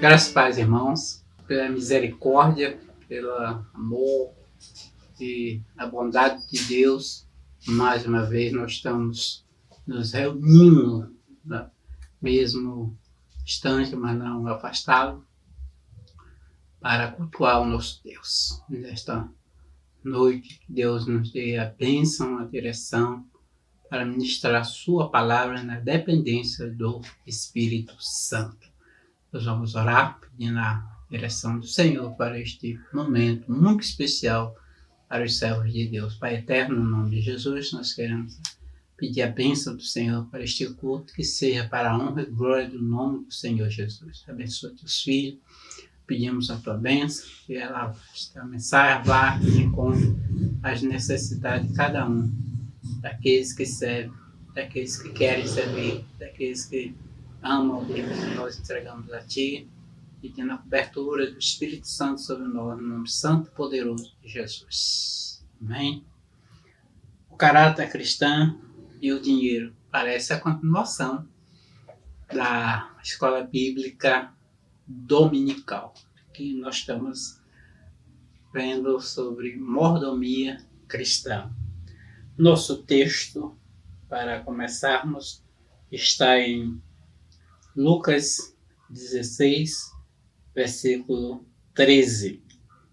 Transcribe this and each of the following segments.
Graças, pais, irmãos, pela misericórdia, pelo amor e a bondade de Deus. Mais uma vez nós estamos nos reunindo, mesmo distante, mas não afastado, para cultuar o nosso Deus. Nesta noite, que Deus nos dê a bênção, a direção, para ministrar a sua palavra na dependência do Espírito Santo. Nós vamos orar pedindo a direção do Senhor para este momento muito especial para os servos de Deus. Pai eterno, no nome de Jesus, nós queremos pedir a bênção do Senhor para este culto, que seja para a honra e glória do nome do Senhor Jesus. Abençoa teus filhos, pedimos a tua bênção, que esta mensagem vá de encontro às necessidades de cada um, daqueles que servem, daqueles que querem servir, daqueles que amam, nós entregamos a Ti, pedindo a cobertura do Espírito Santo sobre nós, no nome santo e poderoso de Jesus. Amém? O caráter cristão e o dinheiro parece a continuação da escola bíblica dominical, que nós estamos vendo sobre mordomia cristã. Nosso texto, para começarmos, está em Lucas 16, versículo 13.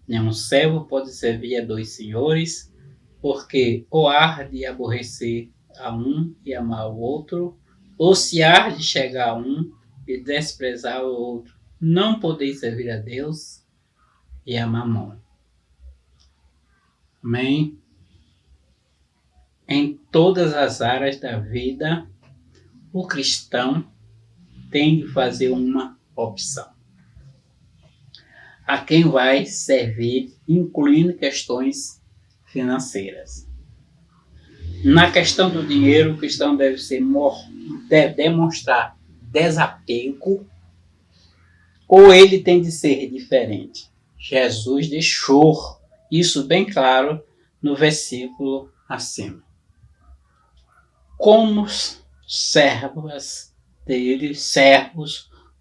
Nenhum servo pode servir a dois senhores, porque ou há de aborrecer a um e amar o outro, ou se há de chegar a um e desprezar o outro. Não podeis servir a Deus e a Mamon. Amém? Em todas as áreas da vida, o cristão tem de fazer uma opção. A quem vai servir, incluindo questões financeiras. Na questão do dinheiro, o cristão deve demonstrar desapego, ou ele tem de ser diferente. Jesus deixou isso bem claro no versículo acima. Como servos,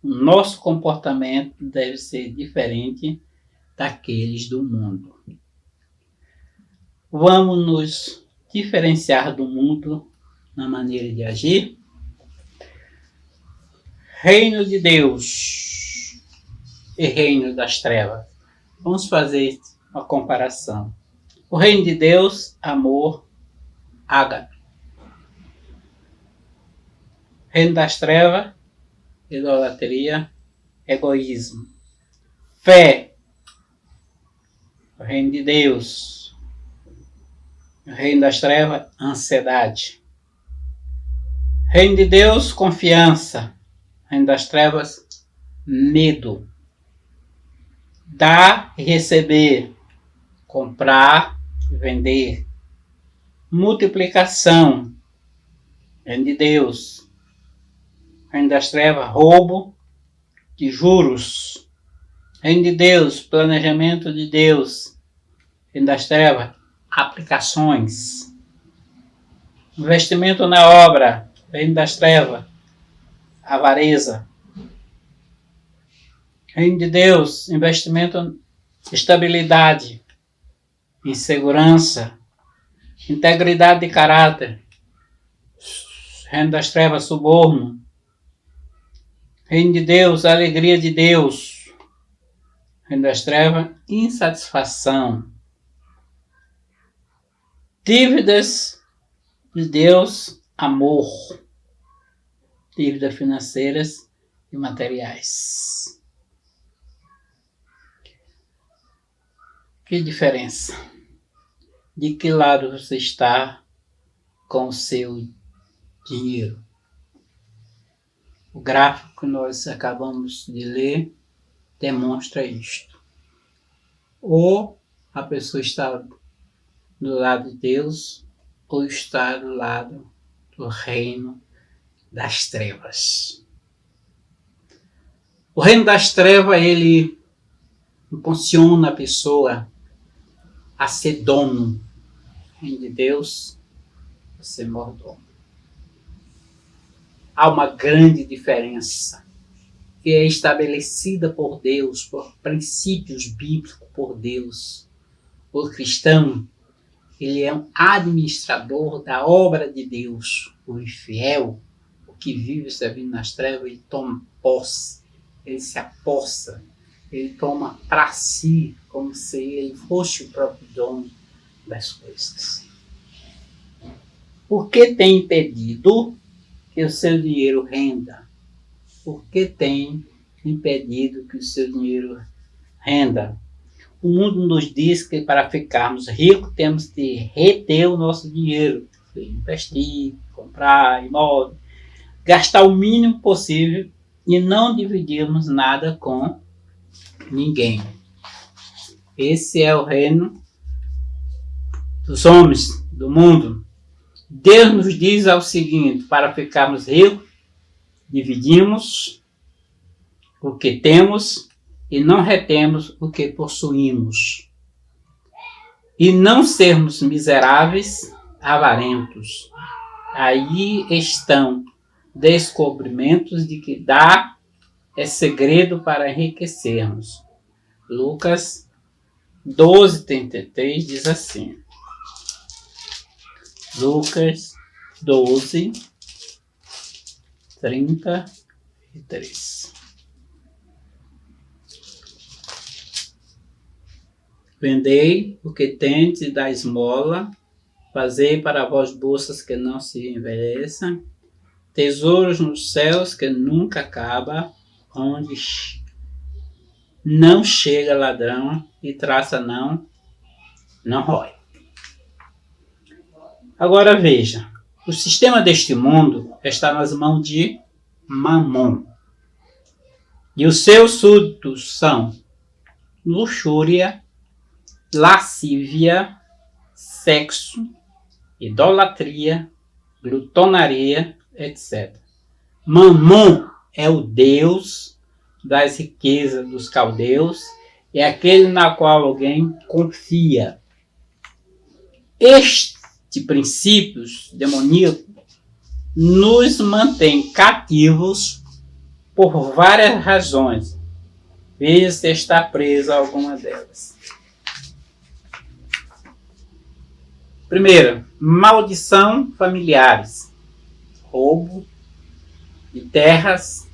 o nosso comportamento deve ser diferente daqueles do mundo. Vamos nos diferenciar do mundo na maneira de agir? Reino de Deus e reino das trevas. Vamos fazer uma comparação. O reino de Deus, amor, ágape. Reino das trevas, idolatria, egoísmo. Fé, o reino de Deus. O reino das trevas, ansiedade. Reino de Deus, confiança. Reino das trevas, medo. Dar e receber. Comprar e vender. Multiplicação. Reino de Deus. Reino das trevas, roubo de juros. Reino de Deus, planejamento de Deus. Reino das trevas, aplicações. Investimento na obra. Reino das trevas, avareza. Reino de Deus, investimento, estabilidade, insegurança, integridade de caráter. Reino das trevas, suborno. Reino de Deus, alegria de Deus. Reino das trevas, insatisfação. Dívidas de Deus, amor. Dívidas financeiras e materiais. Que diferença? De que lado você está com o seu dinheiro? O gráfico que nós acabamos de ler demonstra isto. Ou a pessoa está do lado de Deus, ou está do lado do reino das trevas. O reino das trevas, ele impulsiona a pessoa a ser dono. O reino de Deus, a ser mordomo. Há uma grande diferença. que é estabelecida por Deus, por princípios bíblicos por Deus. O cristão, ele é um administrador da obra de Deus. O infiel, o que vive servindo nas trevas, ele toma posse, ele se apossa, ele toma para si, como se ele fosse o próprio dono das coisas. Por que tem impedido que o seu dinheiro renda? Por que tem impedido que o seu dinheiro renda? O mundo nos diz que para ficarmos ricos temos de reter o nosso dinheiro, investir, comprar imóvel, gastar o mínimo possível e não dividirmos nada com ninguém. Esse é o reino dos homens, do mundo. Deus nos diz o seguinte: para ficarmos ricos, dividimos o que temos e não retemos o que possuímos. E não sermos miseráveis, avarentos. Aí estão descobrimentos de que dar é segredo para enriquecermos. Lucas 12:33 diz assim. Lucas 12:33. Vendei o que tendes e dai esmola, fazei para vós bolsas que não se envelheçam, tesouros nos céus que nunca acaba, onde não chega ladrão e traça não rói. Agora veja, o sistema deste mundo está nas mãos de Mamon. E os seus súditos são luxúria, lascívia, sexo, idolatria, glutonaria, etc. Mamon é o Deus das riquezas dos caldeus, é aquele na qual alguém confia. Este princípios demoníacos nos mantém cativos por várias razões. Veja se está preso a alguma delas. Primeiro, maldição familiares, roubo de terras,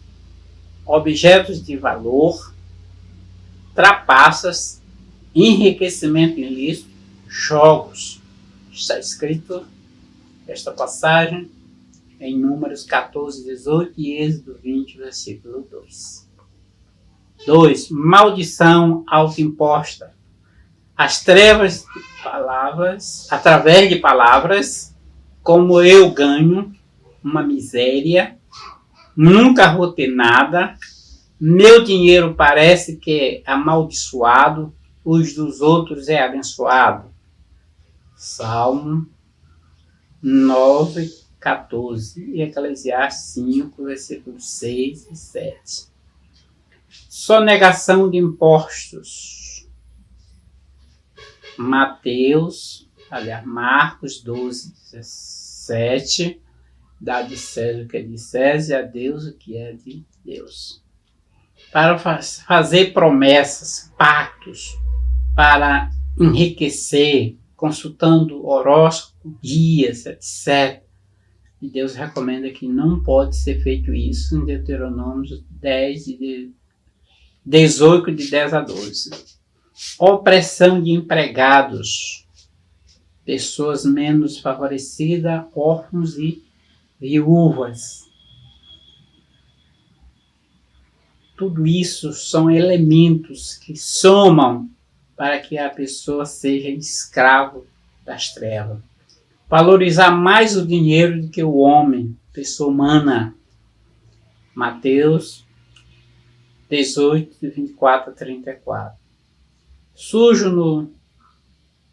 objetos de valor, trapaças, enriquecimento ilícito, jogos. Está escrito esta passagem em Números 14:18 e Êxodo 20, versículo 2. 2. Maldição autoimposta. As trevas de palavras, através de palavras, como eu ganho uma miséria, nunca vou ter nada, meu dinheiro parece que é amaldiçoado, os dos outros é abençoado. Salmo 9:14 e Eclesiastes 5, versículos 6 e 7. Sonegação de impostos. Marcos 12:17. Dá de César o que é de César e a Deus o que é de Deus. Para fazer promessas, pactos, para enriquecer, consultando horóscopo, guias, etc. E Deus recomenda que não pode ser feito isso em Deuteronômio 18, de 10 a 12. Opressão de empregados, pessoas menos favorecidas, órfãos e viúvas. Tudo isso são elementos que somam para que a pessoa seja escravo das trevas. Valorizar mais o dinheiro do que o homem, pessoa humana. Mateus 18, 24 a 34. Sujo no...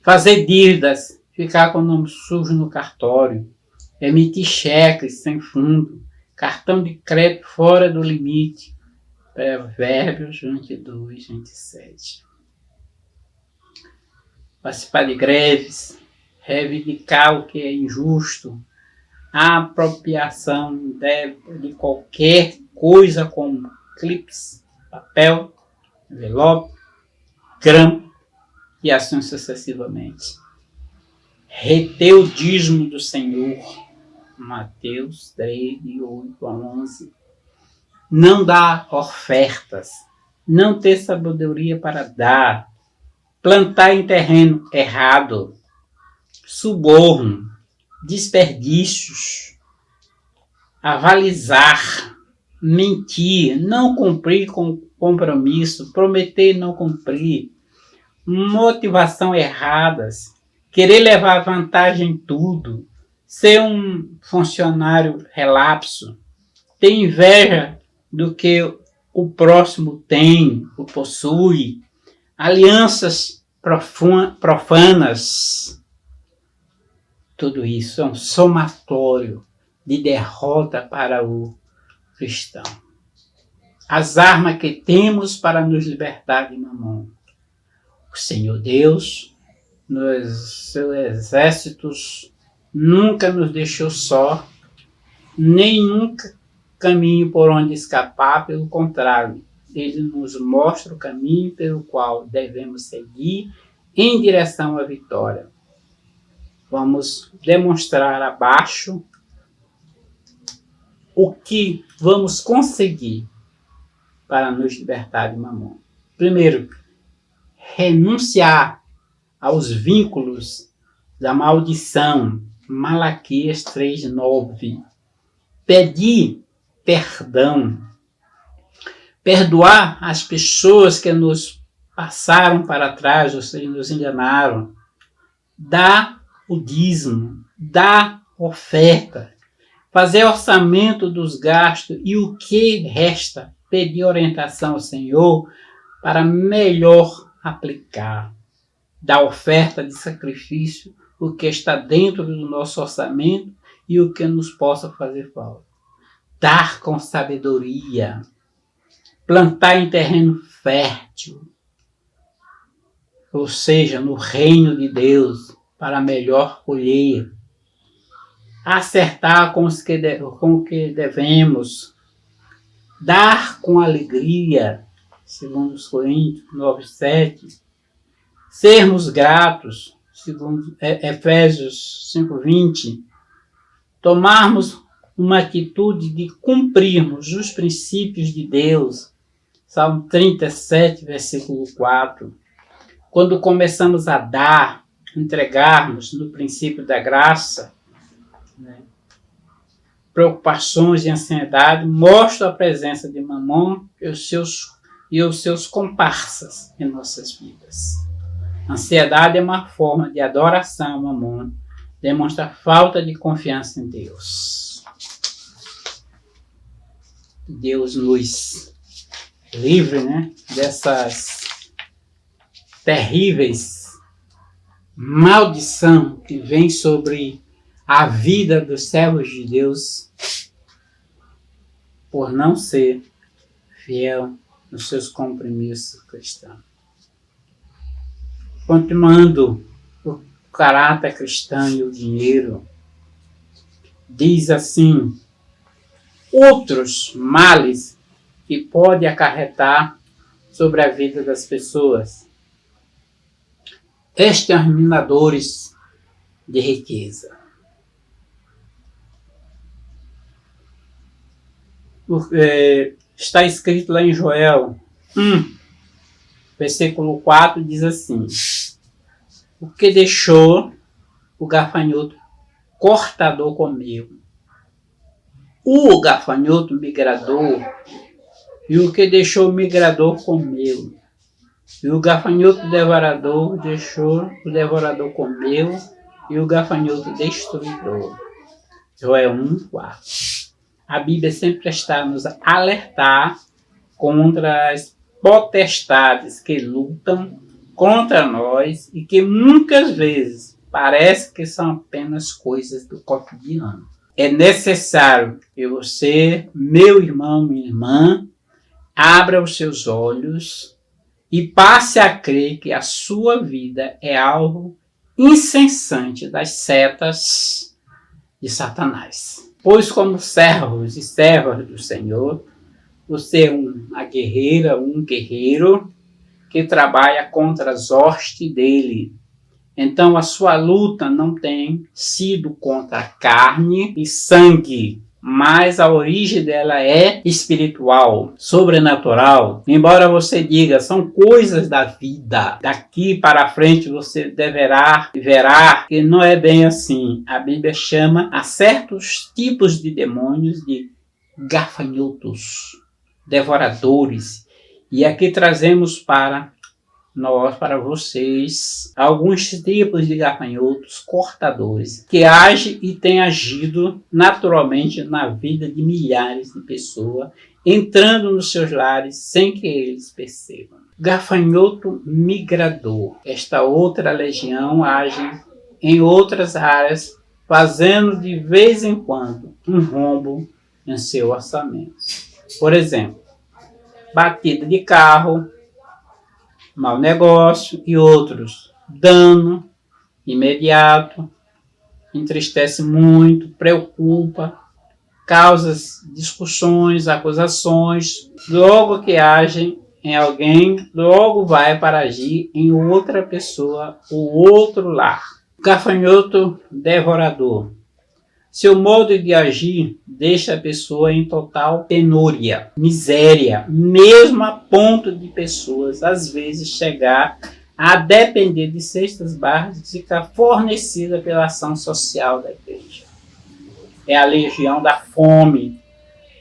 Fazer dívidas, ficar com o nome sujo no cartório, emitir cheques sem fundo, cartão de crédito fora do limite. Provérbios 22, 27. Participar de greves, reivindicar o que é injusto, a apropriação de qualquer coisa como clipes, papel, envelope, grampo e assim sucessivamente. Reter o dízimo do Senhor. Mateus 3, de 8 a 11. Não dar ofertas. Não ter sabedoria para dar. Plantar em terreno errado. Suborno. Desperdícios. Avalizar. Mentir. Não cumprir com compromisso. Prometer e não cumprir. Motivação erradas. Querer levar vantagem em tudo. Ser um funcionário relapso. Ter inveja do que o próximo tem ou possui. Alianças profanas. Tudo isso é um somatório de derrota para o cristão. As armas que temos para nos libertar de Mamon. O Senhor Deus, nos seus exércitos, nunca nos deixou só, nem nunca caminho por onde escapar, pelo contrário, ele nos mostra o caminho pelo qual devemos seguir em direção à vitória. Vamos demonstrar abaixo o que vamos conseguir para nos libertar de Mamon. Primeiro, renunciar aos vínculos da maldição. Malaquias 3:9. Pedir perdão. Perdoar as pessoas que nos passaram para trás, ou seja, nos enganaram. Dar o dízimo. Dar oferta. Fazer orçamento dos gastos e o que resta, pedir orientação ao Senhor para melhor aplicar. Dar oferta de sacrifício, o que está dentro do nosso orçamento e o que nos possa fazer falta. Dar com sabedoria. Plantar em terreno fértil, ou seja, no reino de Deus, para melhor colher. Acertar com o que devemos. Dar com alegria, segundo os Coríntios 9:7. Sermos gratos, segundo Efésios 5:20, tomarmos uma atitude de cumprirmos os princípios de Deus, Salmo 37, versículo 4. Quando começamos a dar, entregarmos no princípio da graça, preocupações e ansiedade, mostram a presença de Mamon e os seus comparsas em nossas vidas. Ansiedade é uma forma de adoração a Mamon, demonstra falta de confiança em Deus. Deus nos livre, dessas terríveis maldição que vem sobre a vida dos servos de Deus por não ser fiel nos seus compromissos cristãos. Continuando, o caráter cristão e o dinheiro, diz assim: outros males que pode acarretar sobre a vida das pessoas. Exterminadores de riqueza. Está escrito lá em Joel 1, versículo 4, diz assim: o que deixou o gafanhoto cortador comeu, o gafanhoto migrador, e o que deixou o migrador comeu, e o gafanhoto devorador deixou o devorador comeu, e o gafanhoto destruidor. Joel 1, 4. A Bíblia sempre está a nos alertar contra as potestades que lutam contra nós e que muitas vezes parece que são apenas coisas do cotidiano. É necessário que você, meu irmão, minha irmã, abra os seus olhos e passe a crer que a sua vida é algo incessante das setas de Satanás. Pois como servos e servas do Senhor, Você é uma guerreira, um guerreiro que trabalha contra as hostes dele. Então a sua luta não tem sido contra carne e sangue, mas a origem dela é espiritual, sobrenatural. Embora você diga, são coisas da vida. Daqui para frente você verá que não é bem assim. A Bíblia chama a certos tipos de demônios de gafanhotos, devoradores. E aqui trazemos para vocês, alguns tipos de gafanhotos cortadores que agem e têm agido naturalmente na vida de milhares de pessoas, entrando nos seus lares sem que eles percebam. Gafanhoto migrador. Esta outra legião age em outras áreas, fazendo de vez em quando um rombo em seu orçamento. Por exemplo, batida de carro, mau negócio e outros. Dano imediato, entristece muito, preocupa, causa discussões, acusações. Logo que agem em alguém, logo vai para agir em outra pessoa ou outro lar. Gafanhoto devorador. Seu modo de agir deixa a pessoa em total penúria, miséria, mesmo a ponto de pessoas, às vezes, chegar a depender de cestas básicas fornecidas pela ação social da igreja. É a legião da fome,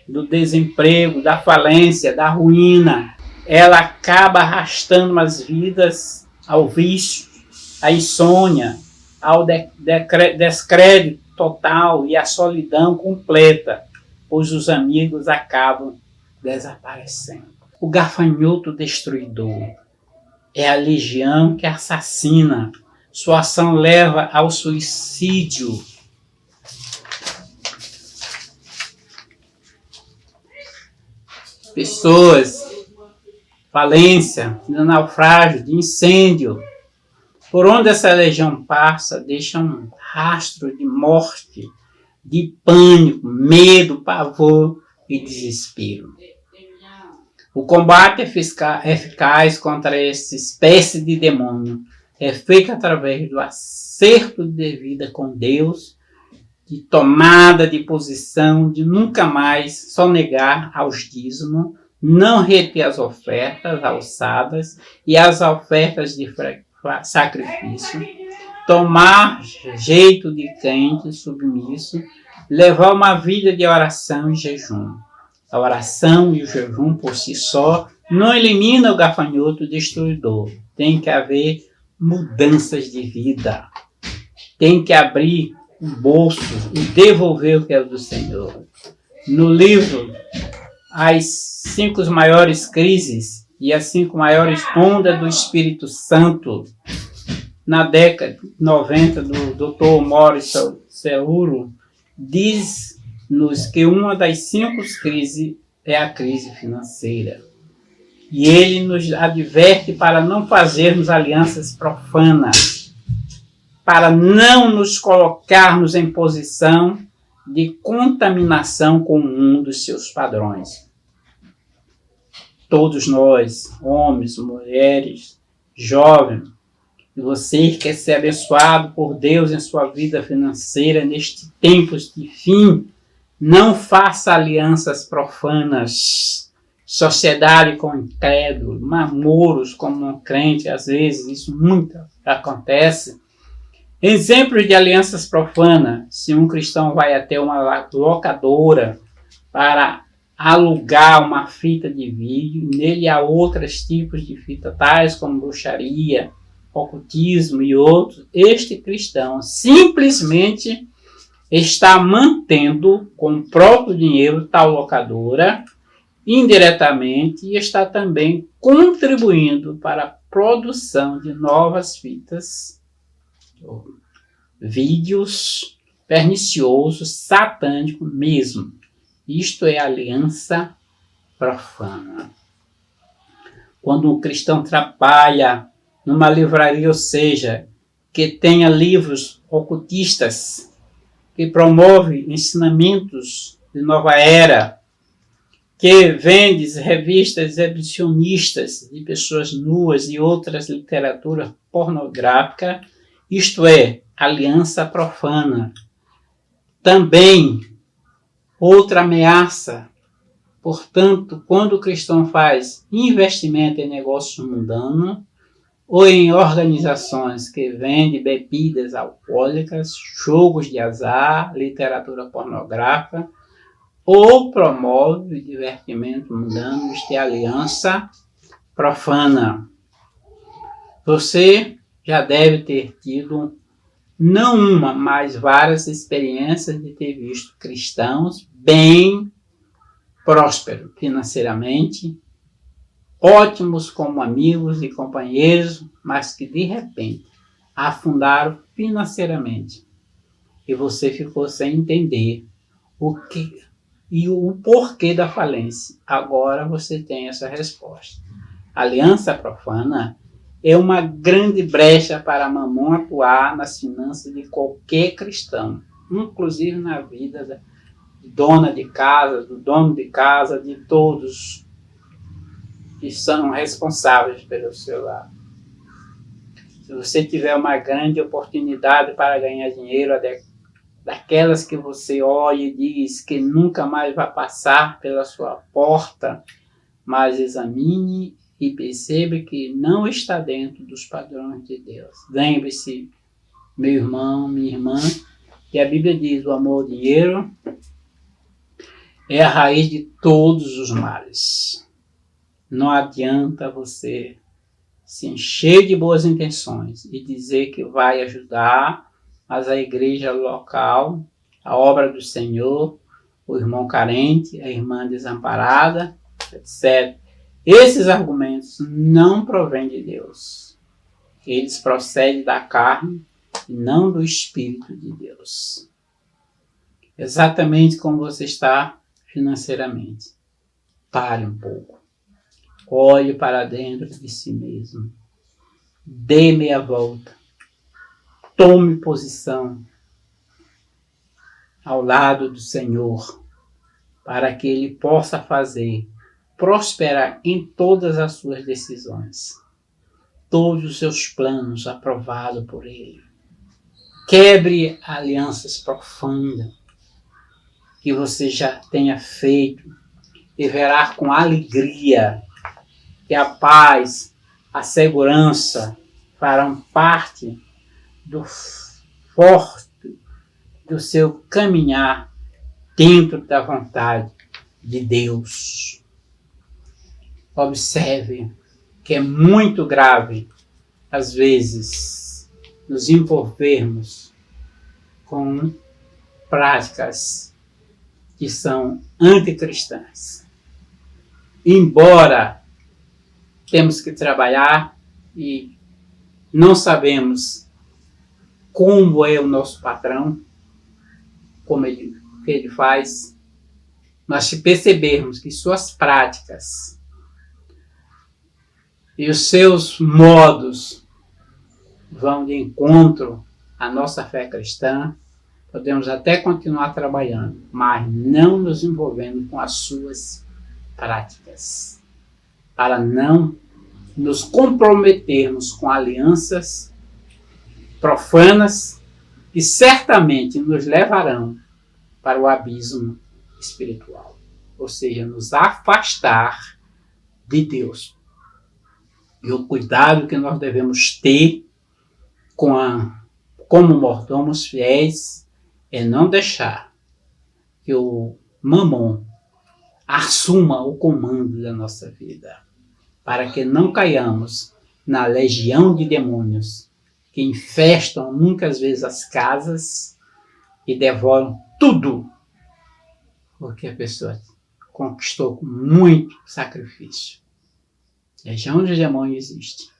do desemprego, da falência, da ruína. Ela acaba arrastando as vidas ao vício, à insônia, ao descrédito total e a solidão completa, pois os amigos acabam desaparecendo. O gafanhoto destruidor é a legião que assassina. Sua ação leva ao suicídio. Pessoas, falência, de naufrágio, de incêndio. Por onde essa legião passa, deixa um rastro de morte, de pânico, medo, pavor e desespero. O combate eficaz contra essa espécie de demônio é feito através do acerto de vida com Deus, de tomada de posição, de nunca mais sonegar aos dízimos, não reter as ofertas alçadas e as ofertas de sacrifício, tomar jeito de crente submisso, levar uma vida de oração e jejum. A oração e o jejum por si só não elimina o gafanhoto destruidor. Tem que haver mudanças de vida. Tem que abrir o bolso e devolver o que é do Senhor. No livro As 5 maiores crises e as 5 maiores ondas do Espírito Santo, na década de 90, do Dr. Morris Cerullo, diz-nos que uma das 5 crises é a crise financeira. E ele nos adverte para não fazermos alianças profanas, para não nos colocarmos em posição de contaminação com um dos seus padrões. Todos nós, homens, mulheres, jovens, e você que quer ser abençoado por Deus em sua vida financeira nestes tempos de fim, não faça alianças profanas, sociedade com incrédulo, namoros com não crente, às vezes isso muito acontece. Exemplos de alianças profanas: se um cristão vai até uma locadora para alugar uma fita de vídeo, nele há outros tipos de fita, tais como bruxaria, ocultismo e outros, este cristão simplesmente está mantendo com o próprio dinheiro tal locadora indiretamente e está também contribuindo para a produção de novas fitas, vídeos perniciosos, satânicos mesmo. Isto é aliança profana. Quando um cristão trabalha numa livraria, ou seja, que tenha livros ocultistas, que promove ensinamentos de nova era, que vendes revistas exibicionistas de pessoas nuas e outras literaturas pornográficas, isto é, aliança profana. Também, outra ameaça. Portanto, quando o cristão faz investimento em negócios mundanos ou em organizações que vendem bebidas alcoólicas, jogos de azar, literatura pornográfica, ou promove divertimentos mundanos de aliança profana. Você já deve ter tido não uma, mas várias experiências de ter visto cristãos bem prósperos financeiramente, ótimos como amigos e companheiros, mas que de repente afundaram financeiramente. E você ficou sem entender o que e o porquê da falência. Agora você tem essa resposta. A aliança profana é uma grande brecha para Mamon atuar nas finanças de qualquer cristão, inclusive na vida da dona de casa, do dono de casa, de todos que são responsáveis pelo seu lar. Se você tiver uma grande oportunidade para ganhar dinheiro, daquelas que você olha e diz que nunca mais vai passar pela sua porta, mas examine e perceba que não está dentro dos padrões de Deus. Lembre-se, meu irmão, minha irmã, que a Bíblia diz: o amor ao dinheiro é a raiz de todos os males. Não adianta você se encher de boas intenções e dizer que vai ajudar, mas a igreja local, a obra do Senhor, o irmão carente, a irmã desamparada, etc. Esses argumentos não provêm de Deus. Eles procedem da carne e não do Espírito de Deus. Exatamente como você está financeiramente. Pare um pouco. Olhe para dentro de si mesmo. Dê meia volta. Tome posição ao lado do Senhor, para que Ele possa fazer prosperar em todas as suas decisões, todos os seus planos aprovados por Ele. Quebre alianças profundas que você já tenha feito e verá com alegria que a paz, a segurança farão parte do forte do seu caminhar dentro da vontade de Deus. Observe que é muito grave, às vezes, nos envolvermos com práticas que são anticristãs. Embora temos que trabalhar e não sabemos como é o nosso patrão, como o que ele faz, mas se percebermos que suas práticas e os seus modos vão de encontro à nossa fé cristã, podemos até continuar trabalhando, mas não nos envolvendo com as suas práticas, para não nos comprometermos com alianças profanas que certamente nos levarão para o abismo espiritual, ou seja, nos afastar de Deus. E o cuidado que nós devemos ter como mordomos fiéis é não deixar que o Mamon assuma o comando da nossa vida, para que não caiamos na legião de demônios que infestam muitas vezes as casas e devoram tudo o que a pessoa conquistou com muito sacrifício. Legião de demônios existe.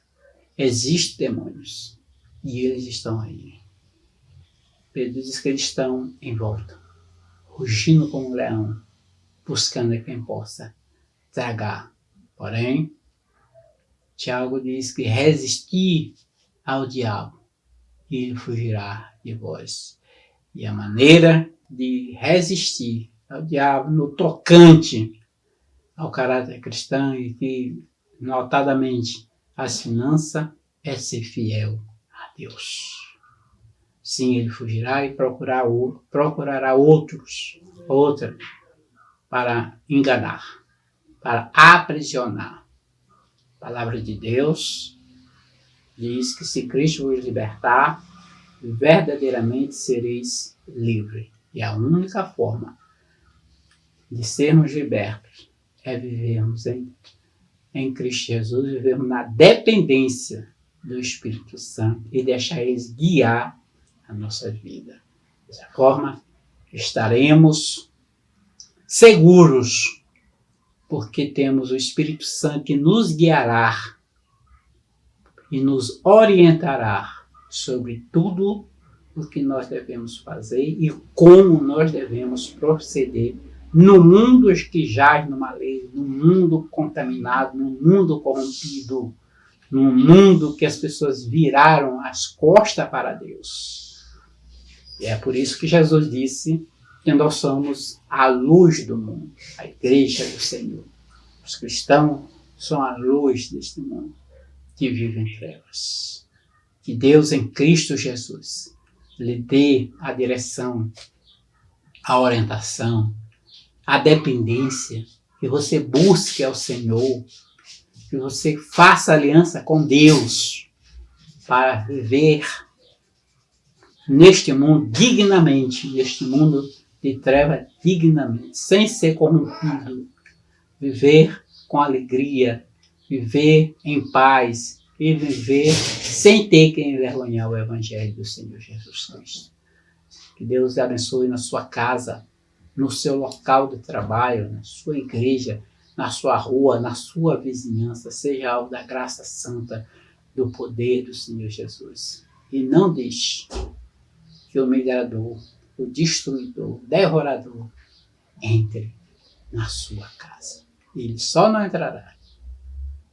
Existem demônios. E eles estão aí. Pedro diz que eles estão em volta, rugindo como um leão, buscando quem possa tragar. Porém, Tiago diz que resistir ao diabo e ele fugirá de vós. E a maneira de resistir ao diabo no tocante ao caráter cristão e que, notadamente, as finanças é ser fiel a Deus. Sim, ele fugirá e procurará outra para enganar, para aprisionar. A palavra de Deus diz que se Cristo vos libertar, verdadeiramente sereis livres. E a única forma de sermos libertos é vivermos em Cristo Jesus, vivermos na dependência do Espírito Santo e deixar eles guiar a nossa vida. Dessa forma, estaremos seguros, porque temos o Espírito Santo que nos guiará e nos orientará sobre tudo o que nós devemos fazer e como nós devemos proceder no mundo que jaz no maligno, no mundo contaminado, no mundo corrompido, no mundo que as pessoas viraram as costas para Deus. E é por isso que Jesus disse que nós somos a luz do mundo, a igreja do Senhor. Os cristãos são a luz deste mundo que vive em trevas. Que Deus em Cristo Jesus lhe dê a direção, a orientação, a dependência, que você busque ao Senhor, que você faça aliança com Deus para viver neste mundo dignamente, neste mundo de trevas dignamente, sem ser corrompido, viver com alegria, viver em paz e viver sem ter que envergonhar o Evangelho do Senhor Jesus Cristo. Que Deus abençoe na sua casa, no seu local de trabalho, na sua igreja, na sua rua, na sua vizinhança, seja alvo da graça santa, do poder do Senhor Jesus. E não deixe que o migrador, o destruidor, o devorador entre na sua casa. Ele só não entrará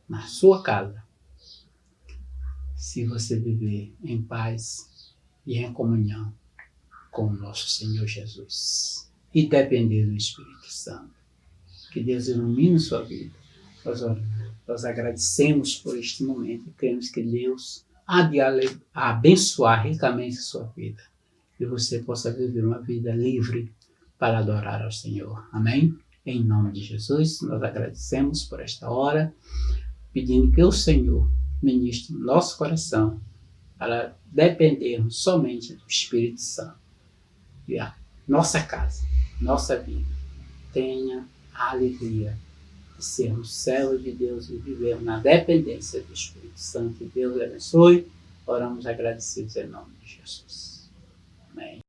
na sua casa se você viver em paz e em comunhão com o nosso Senhor Jesus e depender do Espírito Santo. Que Deus ilumine sua vida. Nós agradecemos por este momento e cremos que Deus há de abençoar ricamente a sua vida e você possa viver uma vida livre para adorar ao Senhor. Amém? Em nome de Jesus, nós agradecemos por esta hora, pedindo que o Senhor ministre no nosso coração para dependermos somente do Espírito Santo. E a nossa casa, nossa vida, tenha a alegria de sermos servos de Deus e vivermos na dependência do Espírito Santo. Que Deus abençoe. Oramos agradecidos em nome de Jesus. Amém.